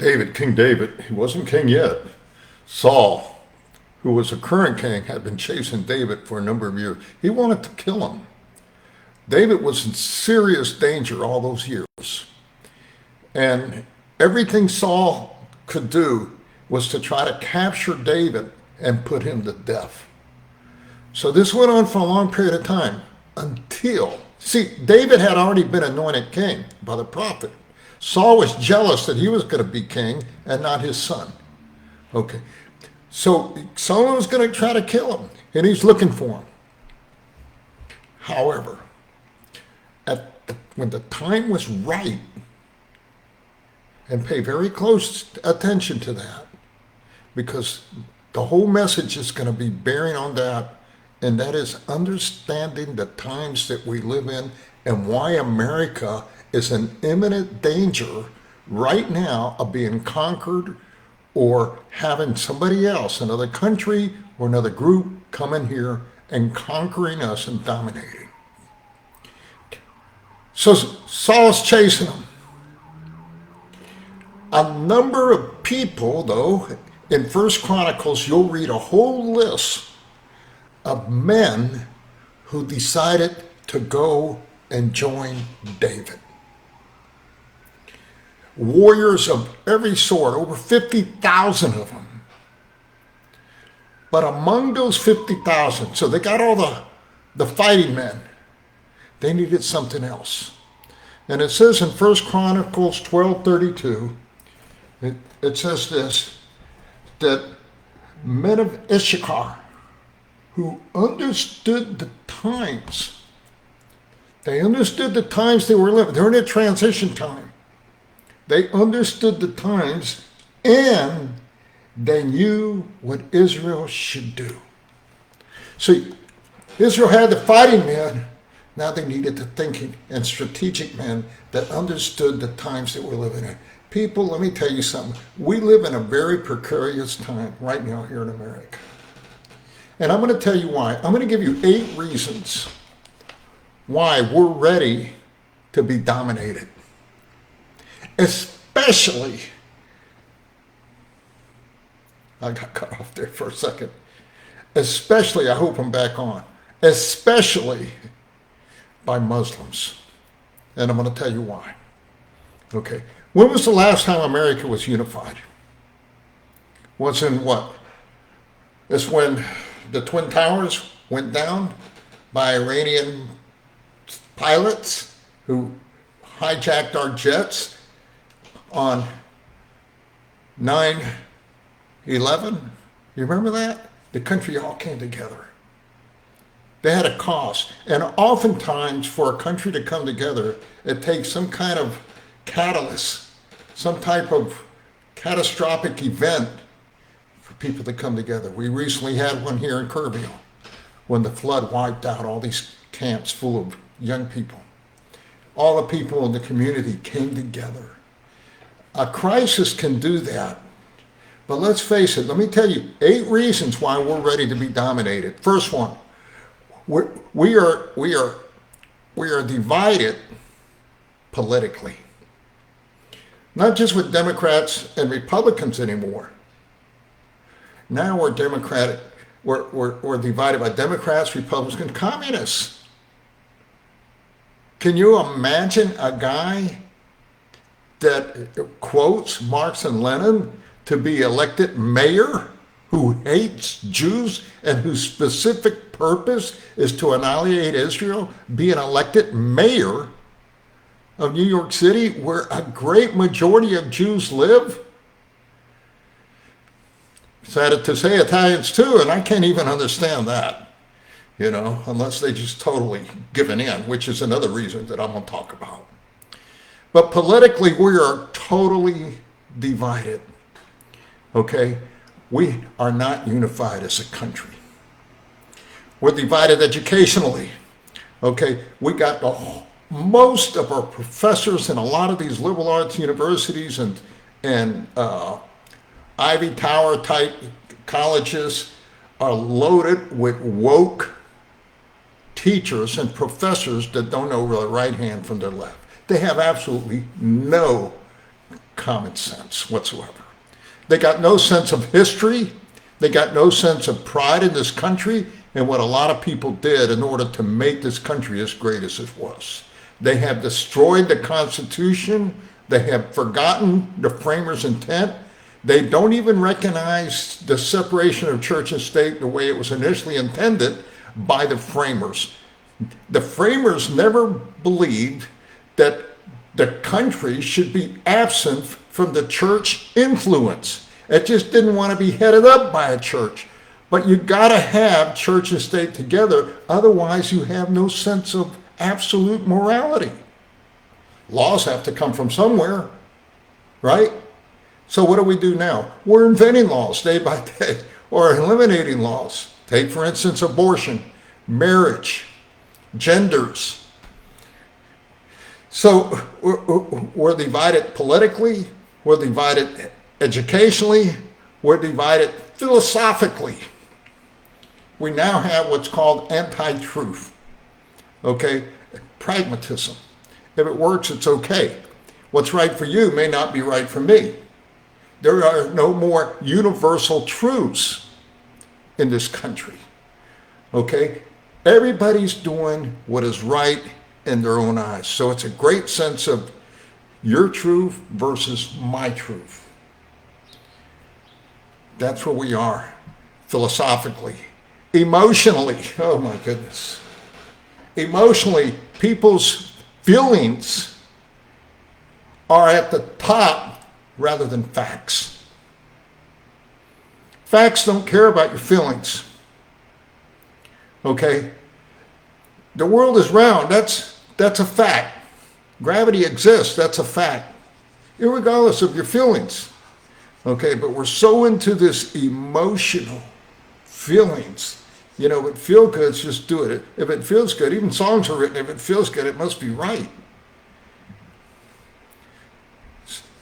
David, King David, he wasn't king yet. Saul, who was a current king, had been chasing David for a number of years. He wanted to kill him. David was in serious danger all those years. And everything Saul could do was to try to capture David and put him to death. So this went on for a long period of time until, see, David had already been anointed king by the prophet. Saul was jealous that he was going to be king and not his son. Okay. So someone was going to try to kill him, and he's looking for him. However, when the time was right, and pay very close attention to that, because the whole message is going to be bearing on that, and that is understanding the times that we live in and why America is in imminent danger right now of being conquered or having somebody else, another country or another group, come in here and conquering us and dominating. So Saul's chasing him. A number of people, though, in First Chronicles, you'll read a whole list of men who decided to go and join David. Warriors of every sort, over 50,000 of them. But among those 50,000, so they got all the fighting men, they needed something else. And it says in First Chronicles 12:32, it says this, that men of Issachar who understood the times, they understood the times they were living. They're in a transition time. They understood the times and they knew what Israel should do. See, Israel had the fighting men. Now they needed the thinking and strategic men that understood the times that we're living in. People, let me tell you something. We live in a very precarious time right now here in America. And I'm going to tell you why. I'm going to give you 8 reasons why we're ready to be dominated. Especially, I got cut off there for a second. Especially, I hope I'm back on. Especially by Muslims. And I'm going to tell you why. Okay. When was the last time America was unified? Was in what? It's when the Twin Towers went down by Iranian pilots who hijacked our jets on 9/11. You remember that? The country all came together. They had a cause. And oftentimes for a country to come together, it takes some kind of catalyst, some type of catastrophic event for people to come together. We recently had one here in Kerrville when the flood wiped out all these camps full of young people. All the people in the community came together. A crisis can do that. But let's face it, let me tell you 8 reasons why we're ready to be dominated. First one, we are divided politically. Not just with Democrats and Republicans anymore. Now we're divided by Democrats, Republicans, communists. Can you imagine a guy that quotes Marx and Lenin to be elected mayor who hates Jews and whose specific purpose is to annihilate Israel, being elected mayor of New York City, where a great majority of Jews live? Sad to say, Italians too, and I can't even understand that, unless they just totally given in, which is another reason that I'm going to talk about. But politically, we are totally divided, okay? We are not unified as a country. We're divided educationally, okay? We got most of our professors in a lot of these liberal arts universities and Ivy Tower type colleges are loaded with woke teachers and professors that don't know the right hand from their left. They have absolutely no common sense whatsoever. They got no sense of history. They got no sense of pride in this country and what a lot of people did in order to make this country as great as it was. They have destroyed the Constitution. They have forgotten the framers' intent. They don't even recognize the separation of church and state the way it was initially intended by the framers. The framers never believed that the country should be absent from the church influence. It just didn't want to be headed up by a church. But you got to have church and state together, otherwise you have no sense of absolute morality. Laws have to come from somewhere, right? So what do we do now? We're inventing laws day by day, or eliminating laws. Take, for instance, abortion, marriage, genders. So we're divided politically, we're divided educationally, we're divided philosophically. We now have what's called anti-truth, okay? Pragmatism. If it works, it's okay. What's right for you may not be right for me. There are no more universal truths in this country, okay? Everybody's doing what is right in their own eyes. So it's a great sense of your truth versus my truth. That's where we are philosophically. Emotionally, oh my goodness. Emotionally, people's feelings are at the top rather than facts. Facts don't care about your feelings. Okay? The world is round, that's a fact. Gravity exists, that's a fact. Irregardless of your feelings. Okay, but we're so into this emotional feelings. You know, if it feels good, just do it. If it feels good, even songs are written, if it feels good, it must be right.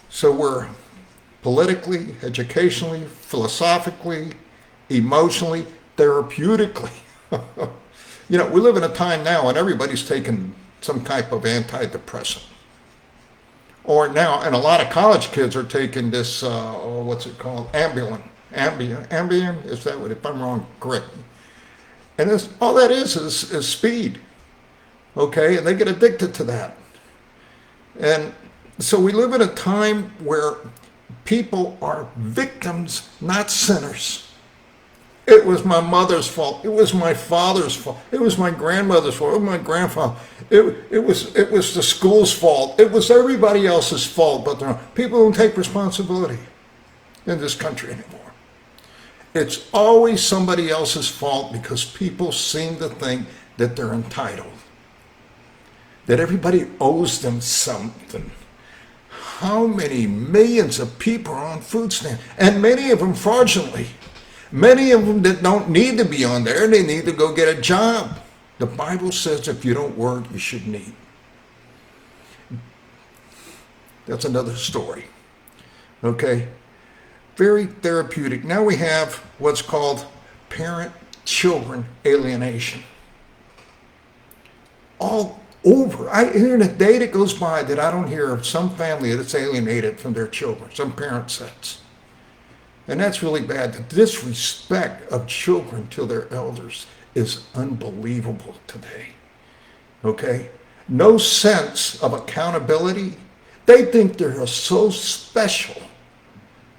So we're politically, educationally, philosophically, emotionally, therapeutically. You know, we live in a time now when everybody's taking some type of antidepressant. Or now, and a lot of college kids are taking this, what's it called? Ambien, is that what, if I'm wrong, correct me. And this, all that is speed, okay? And they get addicted to that. And so we live in a time where people are victims, not sinners. It was my mother's fault. It was my father's fault. It was my grandmother's fault. It was my grandfather. It was the school's fault. It was everybody else's fault. But people don't take responsibility in this country anymore. It's always somebody else's fault because people seem to think that they're entitled, that everybody owes them something. How many millions of people are on food stamps? And many of them fraudulently. Many of them that don't need to be on there, they need to go get a job. The Bible says if you don't work, you shouldn't eat. That's another story. Okay? Very therapeutic. Now we have what's called parent-children alienation. All over. I hear in a day that goes by that I don't hear of some family that's alienated from their children, some parent sets. And that's really bad. The disrespect of children to their elders is unbelievable today. Okay? No sense of accountability. They think they're so special,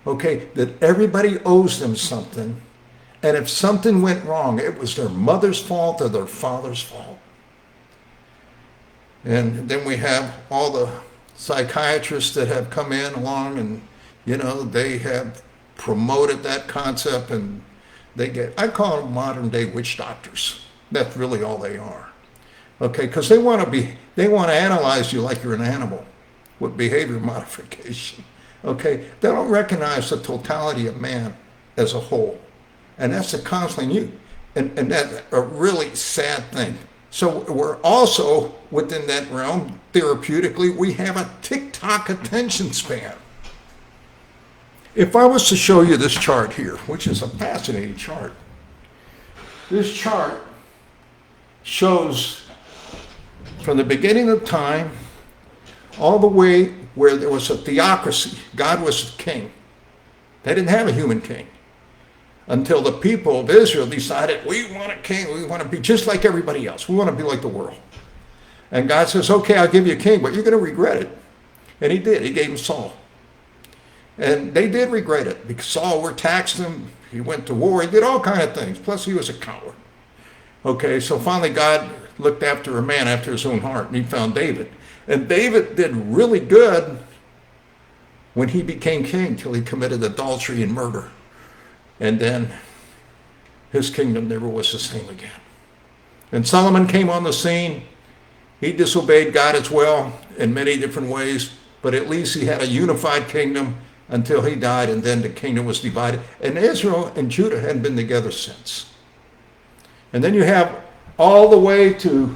okay, that everybody owes them something. And if something went wrong, it was their mother's fault or their father's fault. And then we have all the psychiatrists that have come in along and, you know, they have promoted that concept, and they get, I call them modern day witch doctors. That's really all they are. Okay, because they want to analyze you like you're an animal with behavior modification. Okay, they don't recognize the totality of man as a whole. And that's a constantly new, and that's a really sad thing. So we're also within that realm, therapeutically, we have a tick-tock attention span. If I was to show you this chart here, which is a fascinating chart, this chart shows from the beginning of time all the way where there was a theocracy. God was king. They didn't have a human king until the people of Israel decided, we want a king. We want to be just like everybody else. We want to be like the world. And God says, okay, I'll give you a king, but you're going to regret it. And he did. He gave him Saul. And they did regret it because Saul overtaxed him. He went to war. He did all kinds of things. Plus, he was a coward. Okay, so finally God looked after a man after his own heart, and he found David. And David did really good when he became king till he committed adultery and murder. And then his kingdom never was the same again. And Solomon came on the scene. He disobeyed God as well in many different ways, but at least he had a unified kingdom until he died, and then the kingdom was divided. And Israel and Judah hadn't been together since. And then you have all the way to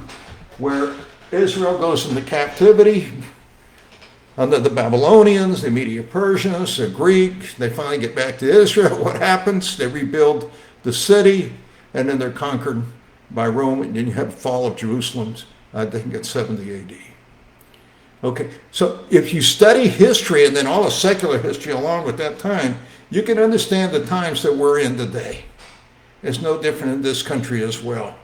where Israel goes into captivity under the Babylonians, the Medo-Persians, the Greeks. They finally get back to Israel. What happens? They rebuild the city, and then they're conquered by Rome, and then you have the fall of Jerusalem, I think it's 70 AD. Okay, so if you study history and then all the secular history along with that time, you can understand the times that we're in today. It's no different in this country as well.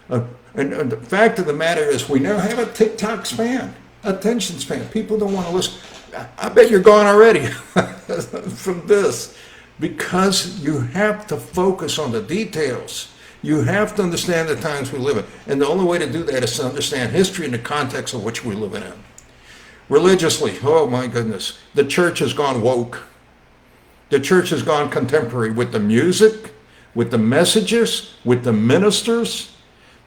And the fact of the matter is we now have a TikTok span, attention span. People don't want to listen. I bet you're gone already from this because you have to focus on the details. You have to understand the times we live in. And the only way to do that is to understand history in the context of which we live in. Religiously, oh my goodness, the church has gone woke. The church has gone contemporary with the music, with the messages, with the ministers.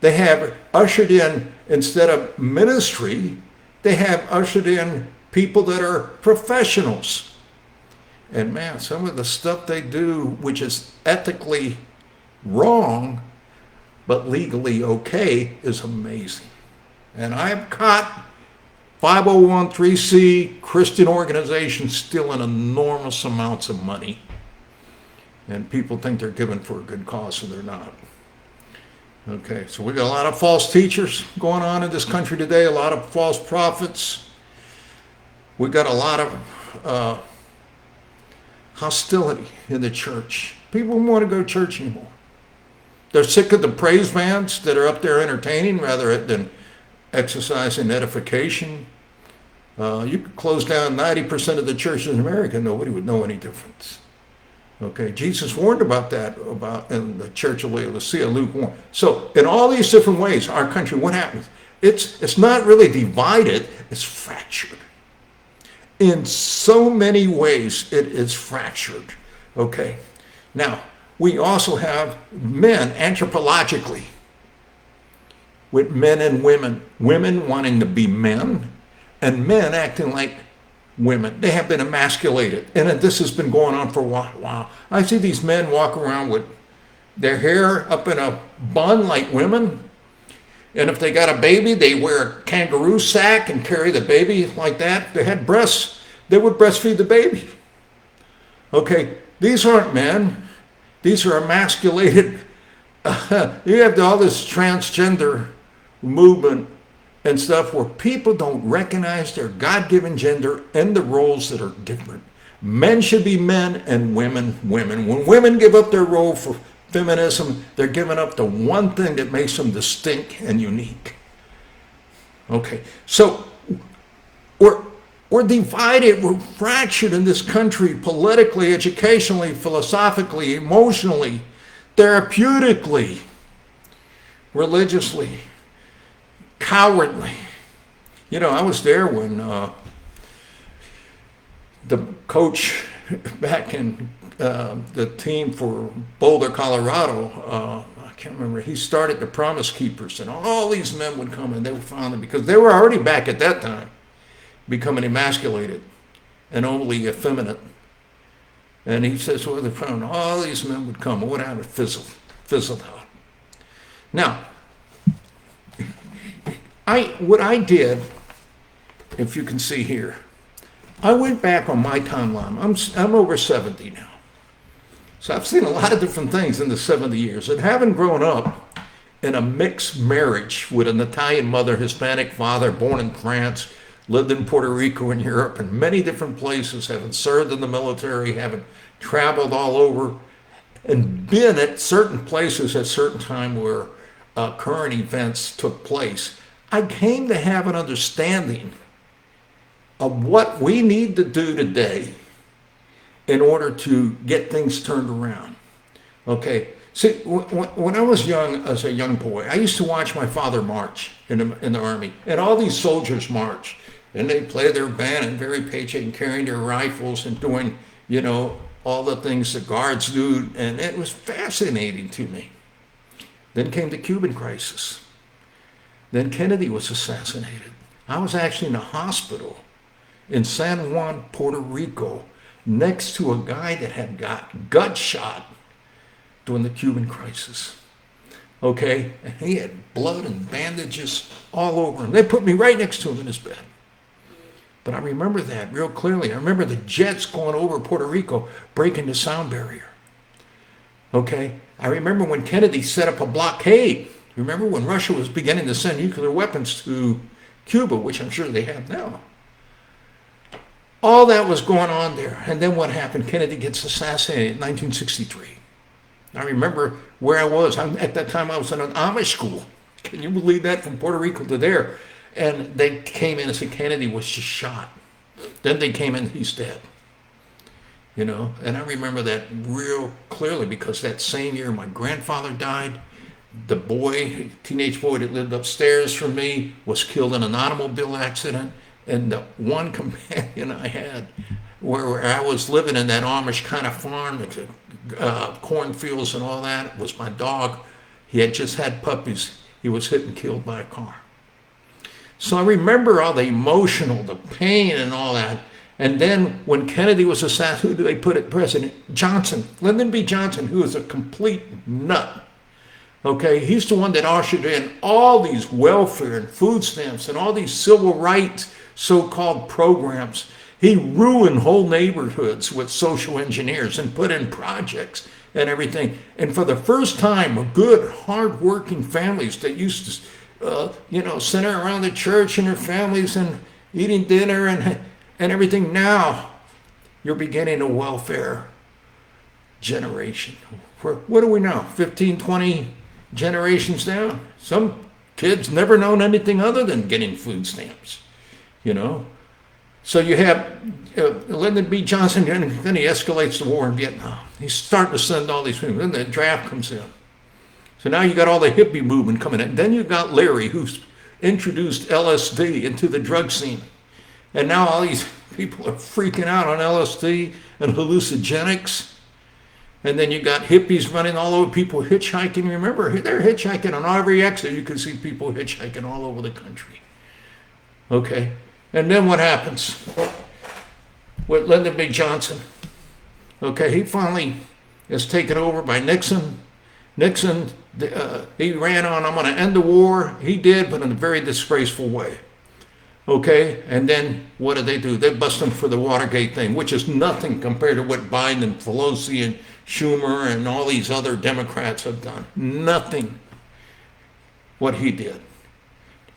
They have ushered in, instead of ministry, they have ushered in people that are professionals. And man, some of the stuff they do, which is ethically wrong, but legally okay, is amazing. And I've caught 501c Christian organizations stealing enormous amounts of money. And people think they're giving for a good cause, and they're not. Okay, so we got a lot of false teachers going on in this country today, a lot of false prophets. We got a lot of hostility in the church. People don't want to go to church anymore. They're sick of the praise bands that are up there entertaining rather than exercising edification. You could close down 90% of the churches in America, nobody would know any difference. Okay, Jesus warned about that, about in the church of Laodicea, lukewarm. So in all these different ways, our country, what happens? It's not really divided, it's fractured. In so many ways, it is fractured. Okay, now we also have men anthropologically, with men and women wanting to be men, and men acting like women. They have been emasculated, and this has been going on for a while. I see these men walk around with their hair up in a bun like women, and if they got a baby, they wear a kangaroo sack and carry the baby like that. They had breasts. They would breastfeed the baby. Okay, these aren't men. These are emasculated. You have all this transgender movement and stuff where people don't recognize their God-given gender and the roles that are different. Men should be men and women, women. When women give up their role for feminism, they're giving up the one thing that makes them distinct and unique. Okay, so we're divided, we're fractured in this country politically, educationally, philosophically, emotionally, therapeutically, religiously, cowardly. You know, I was there when the coach back in the team for Boulder, Colorado, I can't remember, he started the Promise Keepers, and all these men would come and they would find them because they were already back at that time becoming emasculated and overly effeminate. And he says, well, they found all these men would come. What happened? Fizzled out. Now, what I did, if you can see here, I went back on my timeline. I'm over 70 now. So I've seen a lot of different things in the 70 years. And having grown up in a mixed marriage with an Italian mother, Hispanic father, born in France, lived in Puerto Rico and Europe and many different places, having served in the military, having traveled all over, and been at certain places at certain time where current events took place. I came to have an understanding of what we need to do today in order to get things turned around. Okay, see, when I was young, as a young boy, I used to watch my father march in the army, and all these soldiers marched, and they play their band and very patriotic and carrying their rifles and doing, all the things the guards do, and it was fascinating to me. Then came the Cuban crisis. Then Kennedy was assassinated. I was actually in a hospital in San Juan, Puerto Rico, next to a guy that had got gut shot during the Cuban crisis. Okay, and he had blood and bandages all over him. They put me right next to him in his bed. But I remember that real clearly. I remember the jets going over Puerto Rico, breaking the sound barrier. Okay, I remember when Kennedy set up a blockade. Remember when Russia was beginning to send nuclear weapons to Cuba, which I'm sure they have now. All that was going on there. And then what happened? Kennedy gets assassinated in 1963. I remember where I was. At that time, I was in an Amish school. Can you believe that? From Puerto Rico to there. And they came in and said Kennedy was just shot. Then they came in, he's dead. And I remember that real clearly because that same year my grandfather died. The boy, teenage boy that lived upstairs from me, was killed in an automobile accident. And the one companion I had, where I was living in that Amish kind of farm, cornfields and all that, was my dog. He had just had puppies. He was hit and killed by a car. So I remember all the emotional, the pain and all that. And then when Kennedy was assassinated, who did they put it? President Johnson, Lyndon B. Johnson, who was a complete nut. Okay, he's the one that ushered in all these welfare and food stamps and all these civil rights so-called programs. He ruined whole neighborhoods with social engineers and put in projects and everything. And for the first time, good, hard-working families that used to center around the church and their families and eating dinner and everything. Now, you're beginning a welfare generation. What do we know? 15, 20 generations down. Some kids never known anything other than getting food stamps, So you have Lyndon B. Johnson, and then he escalates the war in Vietnam. He's starting to send all these people. Then the draft comes in. So now you got all the hippie movement coming in. Then you got Larry, who's introduced LSD into the drug scene. And now all these people are freaking out on LSD and hallucinogenics. And then you got hippies running all over, people hitchhiking. Remember, they're hitchhiking on every exit. You can see people hitchhiking all over the country. Okay. And then what happens with Lyndon B. Johnson? Okay, he finally is taken over by Nixon. Nixon, he ran on, I'm going to end the war. He did, but in a very disgraceful way. Okay, and then what do? They bust him for the Watergate thing, which is nothing compared to what Biden and Pelosi and Schumer and all these other Democrats have done. Nothing what he did.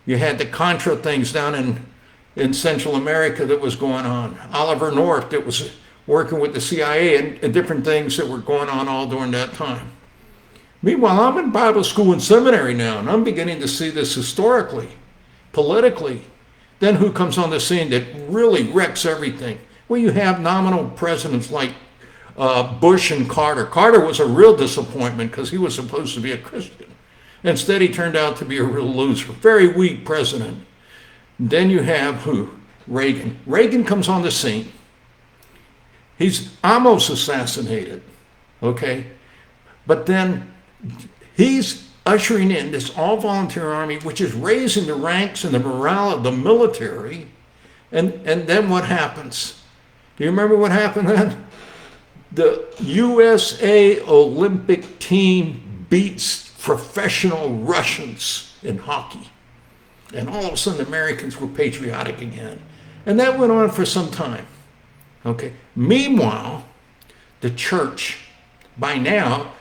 You had the Contra things down in Central America that was going on. Oliver North that was working with the CIA and different things that were going on all during that time. Meanwhile, I'm in Bible school and seminary now, and I'm beginning to see this historically, politically. Then who comes on the scene that really wrecks everything? Well, you have nominal presidents like Bush and Carter. Carter was a real disappointment because he was supposed to be a Christian. Instead, he turned out to be a real loser. Very weak president. Then you have who? Reagan. Reagan comes on the scene. He's almost assassinated. Okay? But then he's ushering in this all-volunteer army, which is raising the ranks and the morale of the military. And then what happens? Do you remember what happened then? The USA Olympic team beats professional Russians in hockey. And all of a sudden, Americans were patriotic again. And that went on for some time. Okay. Meanwhile, the church, by now,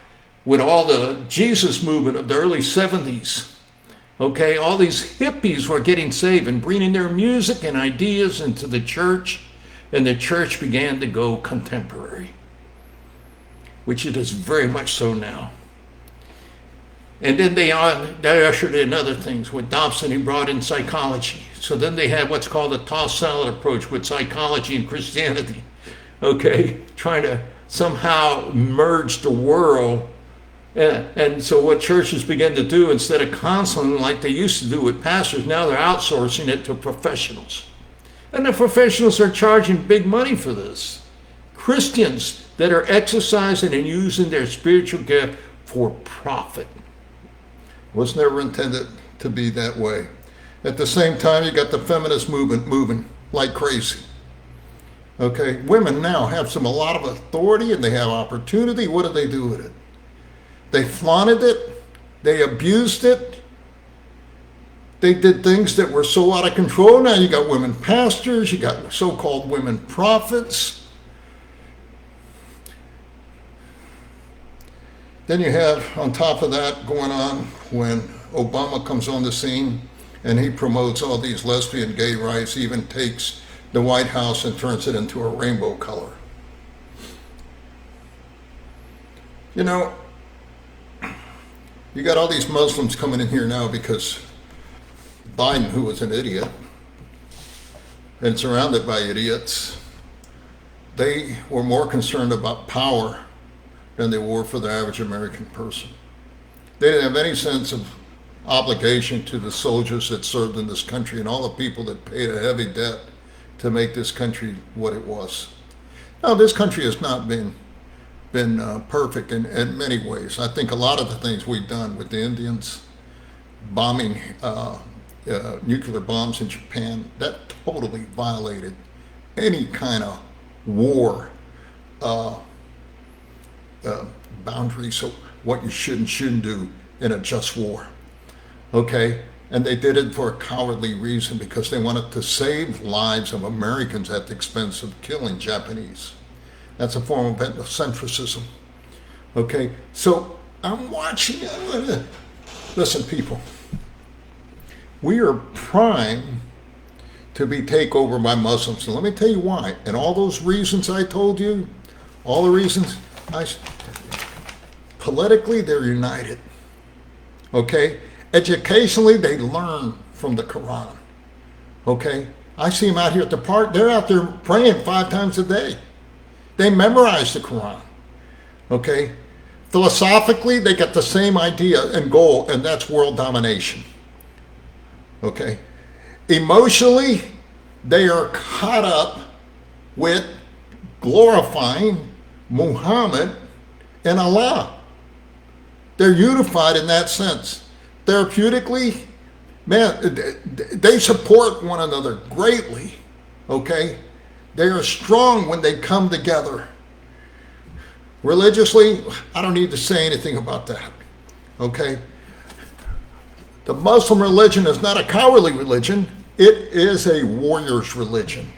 with all the Jesus movement of the early 70s, Okay, all these hippies were getting saved and bringing their music and ideas into the church, and the church began to go contemporary, which it is very much so now. And then they ushered in other things. With Dobson, he brought in psychology. So then they had what's called a tossed salad approach with psychology and Christianity. Okay, trying to somehow merge the world. And so what churches began to do, instead of counseling like they used to do with pastors, now they're outsourcing it to professionals. And the professionals are charging big money for this. Christians that are exercising and using their spiritual gift for profit. Was never intended to be that way. At the same time, you got the feminist movement moving like crazy. Okay, women now have a lot of authority and they have opportunity. What do they do with it? They flaunted it. They abused it. They did things that were so out of control. Now you got women pastors. You got so-called women prophets. Then you have, on top of that, going on when Obama comes on the scene and he promotes all these lesbian gay rights, even takes the White House and turns it into a rainbow color. You know, you got all these Muslims coming in here now because Biden, who was an idiot and surrounded by idiots, they were more concerned about power than they were for the average American person. They didn't have any sense of obligation to the soldiers that served in this country and all the people that paid a heavy debt to make this country what it was. Now, this country has not been perfect in many ways. I think a lot of the things we've done with the Indians, bombing nuclear bombs in Japan, that totally violated any kind of war boundaries, so what you should and shouldn't do in a just war. Okay? And they did it for a cowardly reason because they wanted to save lives of Americans at the expense of killing Japanese. That's a form of ethnocentrism. Okay? So I'm watching. Listen, people. We are primed to be taken over by Muslims. And let me tell you why. And all those reasons I told you, all the reasons, politically, they're united. Okay? Educationally, they learn from the Quran. Okay? I see them out here at the park. They're out there praying 5 times a day. They memorize the Quran. Okay? Philosophically, they got the same idea and goal, and that's world domination. Okay? Emotionally, they are caught up with glorifying Muhammad and Allah. They're unified in that sense. Therapeutically, man, they support one another greatly. Okay? They are strong when they come together. Religiously, I don't need to say anything about that. Okay? The Muslim religion is not a cowardly religion. It is a warrior's religion.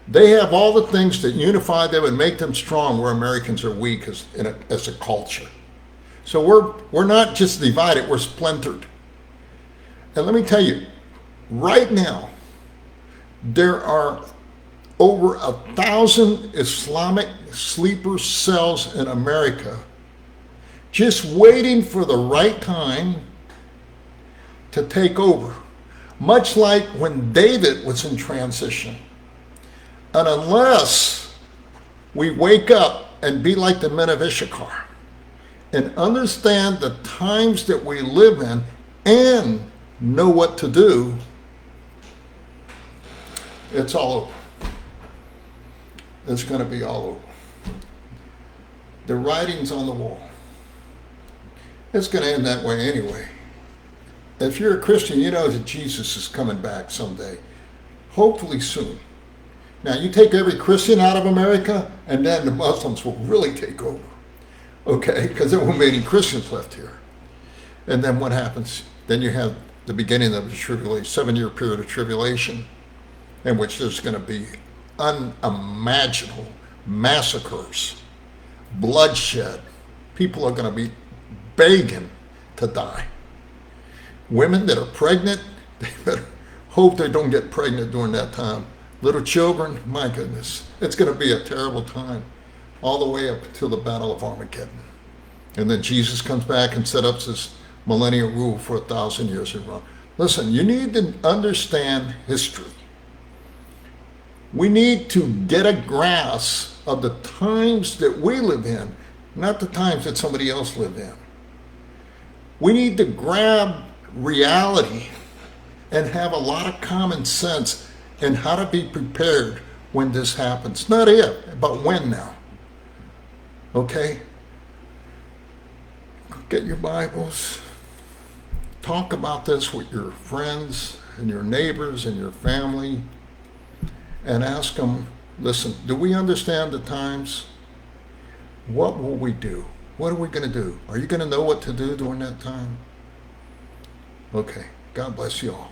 They have all the things that unify them and make them strong where Americans are weak as a culture. So we're not just divided, we're splintered. And let me tell you, right now, there are over 1,000 Islamic sleeper cells in America just waiting for the right time to take over. Much like when David was in transition. And unless we wake up and be like the men of Issachar and understand the times that we live in and know what to do, it's all over. It's going to be all over. The writing's on the wall. It's going to end that way anyway. If you're a Christian, you know that Jesus is coming back someday. Hopefully soon. Now, you take every Christian out of America, and then the Muslims will really take over. Okay? Because there won't be any Christians left here. And then what happens? Then you have the beginning of the tribulation, 7-year period of tribulation, in which there's going to be unimaginable massacres, bloodshed. People are going to be begging to die. Women that are pregnant, they better hope they don't get pregnant during that time. Little children, my goodness, it's going to be a terrible time all the way up until the Battle of Armageddon. And then Jesus comes back and set up this millennial rule for 1,000 years in Rome. Listen, you need to understand history. We need to get a grasp of the times that we live in, not the times that somebody else lived in. We need to grab reality and have a lot of common sense in how to be prepared when this happens. Not if, but when now. Okay? Get your Bibles. Talk about this with your friends and your neighbors and your family and ask them, listen, do we understand the times? What will we do? What are we going to do? Are you going to know what to do during that time? Okay. God bless you all.